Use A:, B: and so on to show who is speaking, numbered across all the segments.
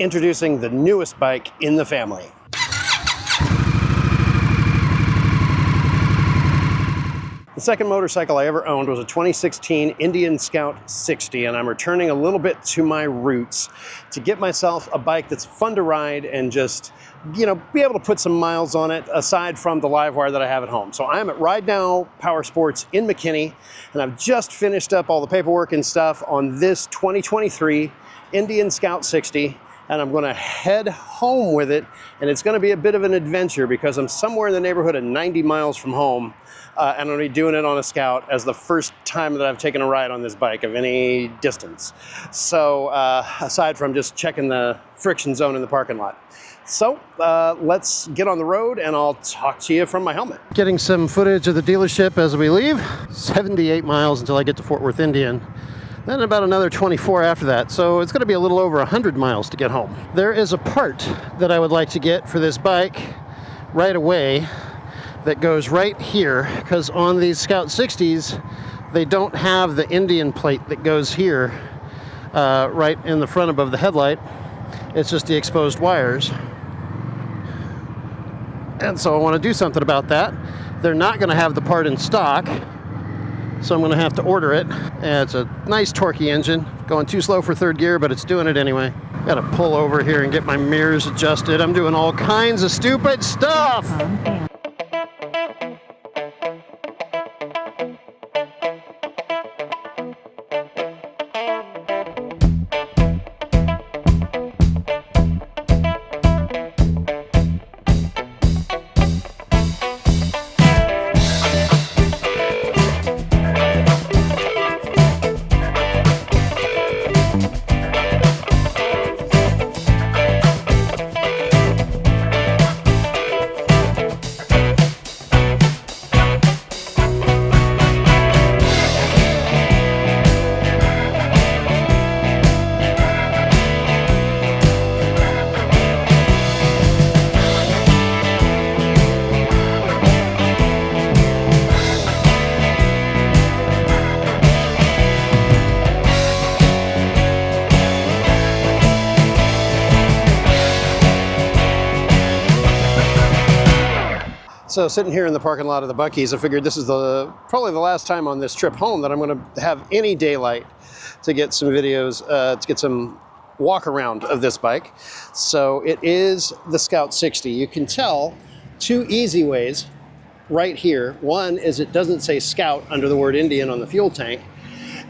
A: Introducing the newest bike in the family. The second motorcycle I ever owned was a 2016 Indian Scout 60, and I'm returning a little bit to my roots to get myself a bike that's fun to ride and just, be able to put some miles on it aside from the Livewire that I have at home. So I'm at Ride Now Power Sports in McKinney, and I've just finished up all the paperwork and stuff on this 2023 Indian Scout 60. And I'm going to head home with it, and it's going to be a bit of an adventure because I'm somewhere in the neighborhood of 90 miles from home, and I'm going to be doing it on a Scout as the first time that I've taken a ride on this bike of any distance. So aside from just checking the friction zone in the parking lot. So let's get on the road, and I'll talk to you from my helmet. Getting some footage of the dealership as we leave. 78 miles until I get to Fort Worth, Indian. Then about another 24 after that, so it's going to be a little over 100 miles to get home. There is a part that I would like to get for this bike right away that goes right here, because on these Scout 60s, they don't have the Indian plate that goes here, right in the front above the headlight. It's just the exposed wires. And so I want to do something about that. They're not going to have the part in stock, so I'm going to have to order it. And it's a nice torquey engine, going too slow for third gear, but it's doing it anyway. Got to pull over here and get my mirrors adjusted. I'm doing all kinds of stupid stuff. So sitting here in the parking lot of the Buc-ee's, I figured this is probably the last time on this trip home that I'm going to have any daylight to get some videos, to get some walk around of this bike. So it is the Scout 60. You can tell two easy ways right here. One is it doesn't say Scout under the word Indian on the fuel tank.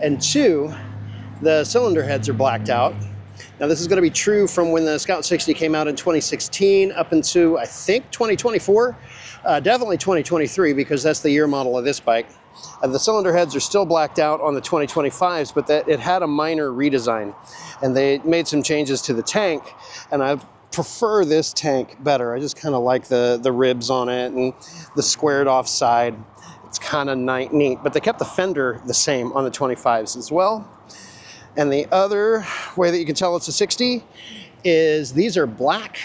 A: And two, the cylinder heads are blacked out. Now this is going to be true from when the Scout 60 came out in 2016 up into, I think, 2024. Definitely 2023, because that's the year model of this bike. The cylinder heads are still blacked out on the 2025s, but it had a minor redesign. And they made some changes to the tank, and I prefer this tank better. I just kind of like the ribs on it and the squared off side. It's kind of neat, but they kept the fender the same on the 25s as well. And the other way that you can tell it's a 60 is these are black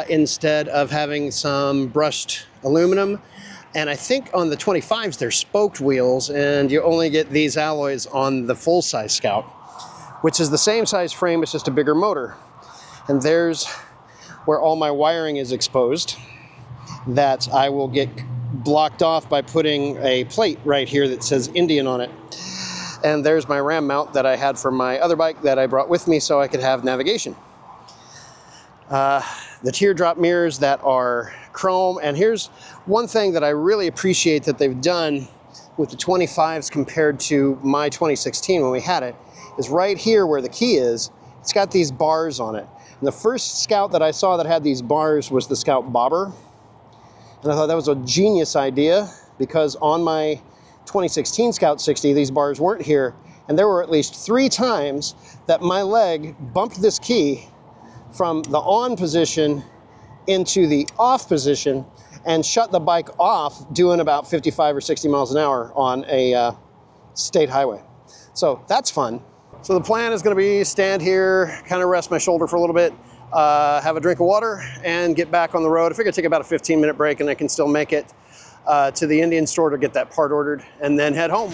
A: instead of having some brushed aluminum. And I think on the 25s they're spoked wheels, and you only get these alloys on the full-size Scout, which is the same size frame, it's just a bigger motor. And there's where all my wiring is exposed that I will get blocked off by putting a plate right here that says Indian on it. And there's my RAM mount that I had for my other bike that I brought with me so I could have navigation. The teardrop mirrors that are chrome. And here's one thing that I really appreciate that they've done with the 25s compared to my 2016 when we had it, is right here where the key is, it's got these bars on it. And the first Scout that I saw that had these bars was the Scout Bobber. And I thought that was a genius idea, because on my 2016 Scout 60, these bars weren't here. And there were at least 3 times that my leg bumped this key from the on position into the off position and shut the bike off doing about 55 or 60 miles an hour on a state highway. So that's fun. So the plan is going to be stand here, kind of rest my shoulder for a little bit, have a drink of water, and get back on the road. I figure I'd take about a 15-minute break, and I can still make it to the Indian store to get that part ordered, and then head home.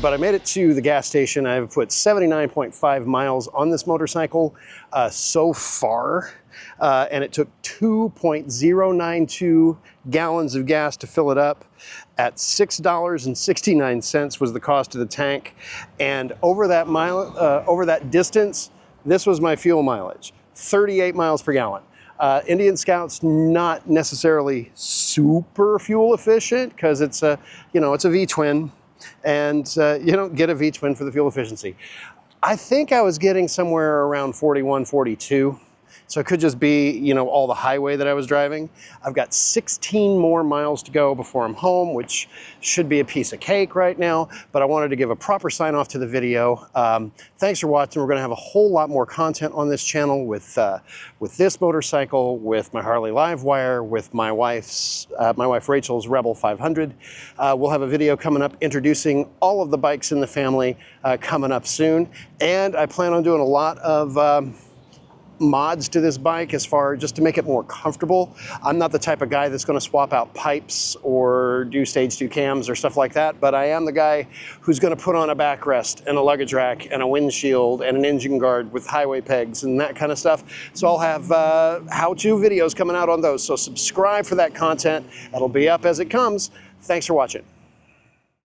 A: but I made it to the gas station. I've put 79.5 miles on this motorcycle so far, and it took 2.092 gallons of gas to fill it up. At $6.69 was the cost of the tank, and over that distance, this was my fuel mileage, 38 miles per gallon. Indian Scout's not necessarily super fuel efficient because it's a V-twin, and you don't get a V-twin for the fuel efficiency. I think I was getting somewhere around 41, 42. So it could just be, all the highway that I was driving. I've got 16 more miles to go before I'm home, which should be a piece of cake right now, but I wanted to give a proper sign off to the video. Thanks for watching. We're gonna have a whole lot more content on this channel with this motorcycle, with my Harley Livewire, with my wife Rachel's Rebel 500. We'll have a video coming up introducing all of the bikes in the family coming up soon. And I plan on doing a lot of mods to this bike just to make it more comfortable. I'm not the type of guy that's going to swap out pipes or do stage 2 cams or stuff like that, but I am the guy who's going to put on a backrest and a luggage rack and a windshield and an engine guard with highway pegs and that kind of stuff. So I'll have how-to videos coming out on those. So subscribe for that content. It'll be up as it comes. Thanks for watching.